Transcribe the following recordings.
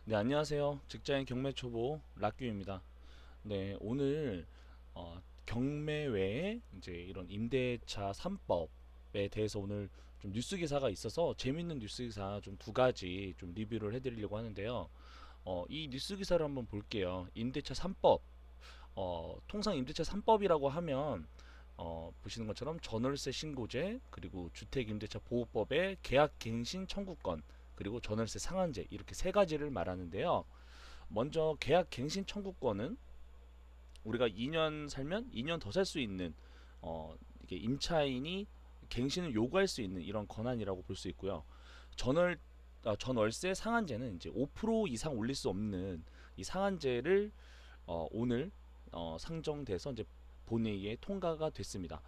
네, 안녕하세요. 직장인 경매 초보 락규입니다. 네, 오늘 경매 외에 이제 이런 임대차 3법에 대해서 오늘 좀 뉴스 기사가 있어서 재밌는 뉴스 기사 좀 두 가지 좀 리뷰를 해드리려고 하는데요. 이 뉴스 기사를 한번 볼게요. 임대차 3법. 통상 임대차 3법이라고 하면 보시는 것처럼 전월세 신고제, 그리고 주택임대차 보호법의 계약갱신 청구권, 그리고 전월세 상한제 이렇게 세 가지를 말하는데요. 먼저 계약갱신 청구권은 우리가 2년 살면 2년 더 살 수 있는 이게 임차인이 갱신을 요구할 수 있는 이런 권한이라고 볼 수 있고요. 전월 전월세 상한제는 이제 5% 이상 올릴 수 없는 이 상한제를 오늘 상정돼서 이제 본회의에 통과가 됐습니다.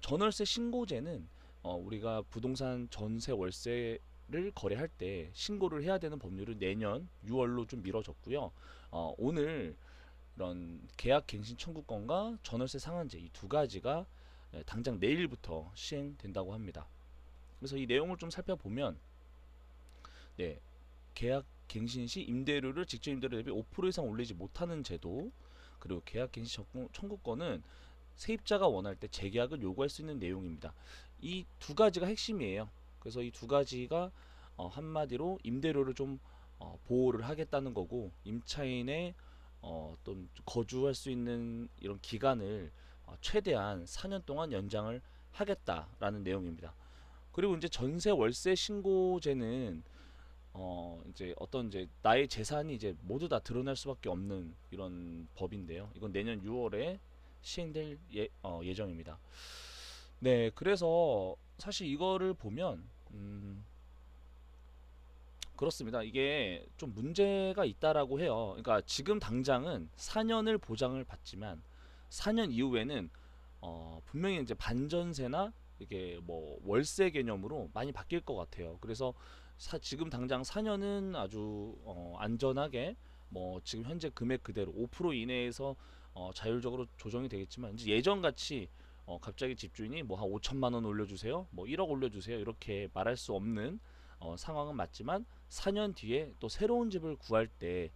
전월세 신고제는 우리가 부동산 전세 월세를 거래할 때 신고를 해야 되는 법률을 내년 6월로 좀 미뤄졌고요. 오늘 이런 계약 갱신 청구권과 전월세 상한제 이 두 가지가 당장 내일부터 시행된다고 합니다. 그래서 이 내용을 좀 살펴보면 네, 계약 갱신 시 임대료를 직접 임대료 대비 5% 이상 올리지 못하는 제도, 그리고 계약 갱신 청구권은 세입자가 원할 때 재계약을 요구할 수 있는 내용입니다. 이 두 가지가 핵심이에요. 그래서 이 두 가지가 한마디로 임대료를 좀 보호를 하겠다는 거고, 임차인의 또 거주할 수 있는 이런 기간을 최대한 4년 동안 연장을 하겠다라는 내용입니다. 그리고 이제 전세 월세 신고제는 이제 어떤 이제 나의 재산이 이제 모두 다 드러날 수밖에 없는 이런 법인데요. 이건 내년 6월에 시행될 예정입니다. 네, 그래서 사실 이거를 보면 그렇습니다. 이게 좀 문제가 있다라고 해요. 그러니까 지금 당장은 4년을 보장을 받지만 4년 이후에는 분명히 이제 반전세나 이게 뭐 월세 개념으로 많이 바뀔 것 같아요. 그래서 지금 당장 4년은 아주 안전하게 뭐 지금 현재 금액 그대로 5% 이내에서 자율적으로 조정이 되겠지만 이제 예전 같이 갑자기 집주인이 뭐 한 5천만 원 올려주세요, 뭐 1억 올려주세요 이렇게 말할 수 없는 상황은 맞지만 4년 뒤에 또 새로운 집을 구할 때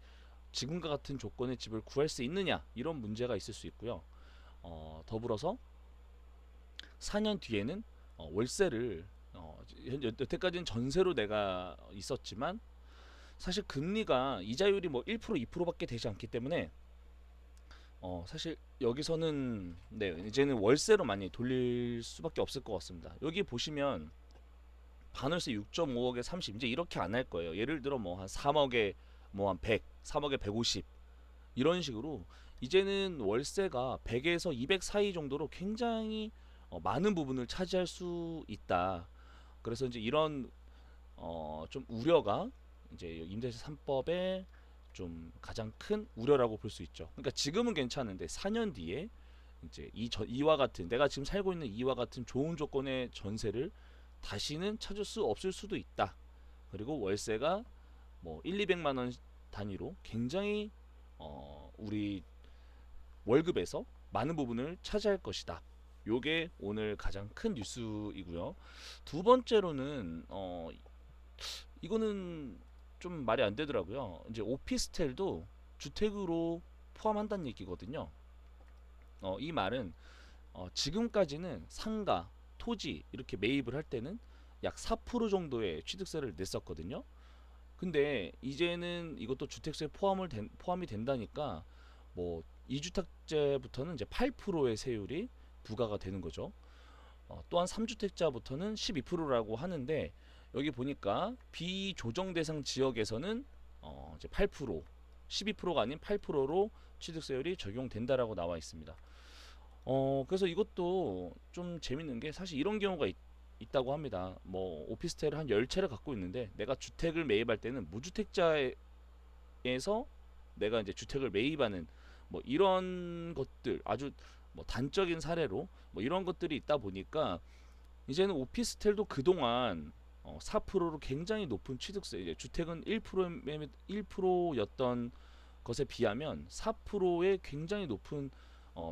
지금과 같은 조건의 집을 구할 수 있느냐 이런 문제가 있을 수 있고요. 더불어서 4년 뒤에는 월세를 여태까지는 전세로 내가 있었지만 사실 금리가 이자율이 뭐 1% 2%밖에 되지 않기 때문에 사실 여기서는 네 이제는 월세로 많이 돌릴 수밖에 없을 것 같습니다. 여기 보시면 반월세 6.5억에 30 이제 이렇게 안 할 거예요. 예를 들어 뭐 한 3억에 뭐 한 100, 3억에 150 이런 식으로 이제는 월세가 100에서 200 사이 정도로 굉장히 많은 부분을 차지할 수 있다. 그래서 이제 이런 좀 우려가 이제 임대차 3법의 좀 가장 큰 우려라고 볼 수 있죠. 그러니까 지금은 괜찮은데 4년 뒤에 이제 이와 같은 내가 지금 살고 있는 이와 같은 좋은 조건의 전세를 다시는 찾을 수 없을 수도 있다. 그리고 월세가 뭐 1, 200만 원 단위로 굉장히 우리 월급에서 많은 부분을 차지할 것이다. 요게 오늘 가장 큰 뉴스이고요. 두 번째로는 이거는 좀 말이 안 되더라고요. 이제 오피스텔도 주택으로 포함한다는 얘기거든요. 이 말은 지금까지는 상가, 토지 이렇게 매입을 할 때는 약 4% 정도의 취득세를 냈었거든요. 근데 이제는 이것도 주택세 포함이 된다니까 뭐 2주택자부터는 이제 8%의 세율이 부과가 되는 거죠. 또한 3주택자부터는 12%라고 하는데 여기 보니까 비조정 대상 지역에서는 이제 8%, 12%가 아닌 8%로 취득세율이 적용된다라고 나와 있습니다. 그래서 이것도 좀 재밌는 게 사실 이런 경우가 있다고 합니다. 뭐 오피스텔을 한 10채를 갖고 있는데 내가 주택을 매입할 때는 무주택자에서 내가 이제 주택을 매입하는 뭐 이런 것들 아주 뭐 단적인 사례로 뭐 이런 것들이 있다 보니까 이제는 오피스텔도 그동안 4%로 굉장히 높은 취득세 이제 주택은 1%였던 것에 비하면 4%의 굉장히 높은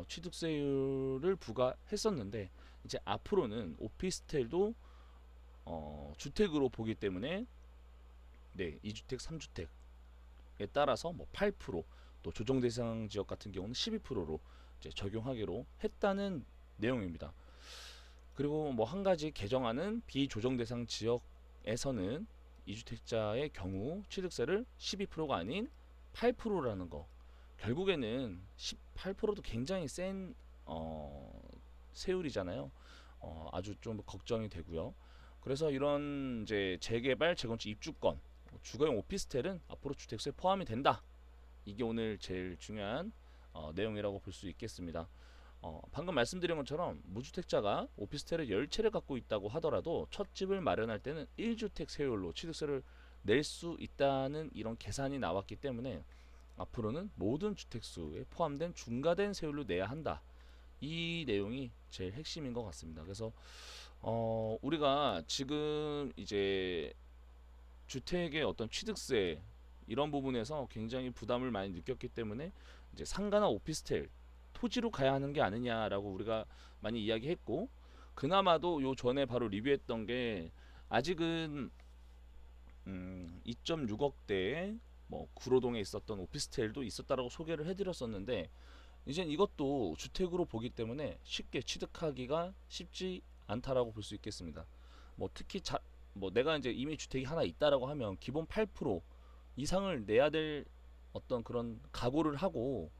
취득세율을 부과했었는데 이제 앞으로는 오피스텔도 주택으로 보기 때문에 네 2주택, 3주택 따라서 뭐 8%또 조정 대상 지역 같은 경우는 12%로 이제 적용하기로 했다는 내용입니다. 그리고 뭐 한 가지 개정안은 비조정 대상 지역에서는 이주택자의 경우 취득세를 12%가 아닌 8%라는 거. 결국에는 18%도 굉장히 센 세율이잖아요. 아주 좀 걱정이 되고요. 그래서 이런 이제 재개발, 재건축, 입주권, 주거용 오피스텔은 앞으로 주택수에 포함이 된다. 이게 오늘 제일 중요한 내용이라고 볼 수 있겠습니다. 방금 말씀드린 것처럼 무주택자가 오피스텔을 10채를 갖고 있다고 하더라도 첫 집을 마련할 때는 1주택 세율로 취득세를 낼 수 있다는 이런 계산이 나왔기 때문에 앞으로는 모든 주택수에 포함된 중과된 세율로 내야 한다. 이 내용이 제일 핵심인 것 같습니다. 그래서 우리가 지금 이제 주택의 어떤 취득세 이런 부분에서 굉장히 부담을 많이 느꼈기 때문에 이제 상가나 오피스텔 토지로 가야 하는 게 아니냐라고 우리가 많이 이야기했고, 그나마도 요 전에 바로 리뷰했던 게 아직은 2.6억대의 뭐 구로동에 있었던 오피스텔도 있었다라고 소개를 해드렸었는데, 이젠 이것도 주택으로 보기 때문에 쉽게 취득하기가 쉽지 않다라고 볼 수 있겠습니다. 뭐 특히 뭐 내가 이제 이미 주택이 하나 있다라고 하면 기본 8% 이상을 내야 될 어떤 그런 각오를 하고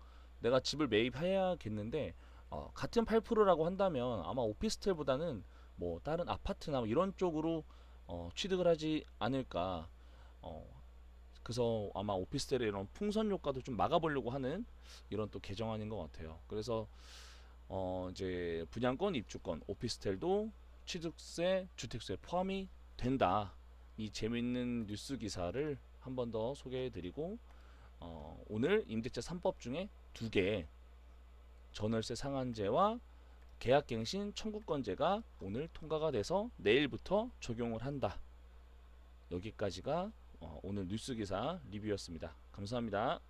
내가 집을 매입해야겠는데, 같은 8%라고 한다면 아마 오피스텔보다는 뭐 다른 아파트나 뭐 이런 쪽으로 취득을 하지 않을까. 어, 그래서 아마 오피스텔의 이런 풍선 효과도 좀 막아보려고 하는 이런 또 개정안인 것 같아요. 그래서 이제 분양권, 입주권, 오피스텔도 취득세, 주택수에 포함이 된다. 이 재밌는 뉴스 기사를 한 번 더 소개해드리고, 오늘 임대차 3법 중에 두 개, 전월세 상한제와 계약갱신 청구권제가 오늘 통과가 돼서 내일부터 적용을 한다. 여기까지가 오늘 뉴스 기사 리뷰였습니다. 감사합니다.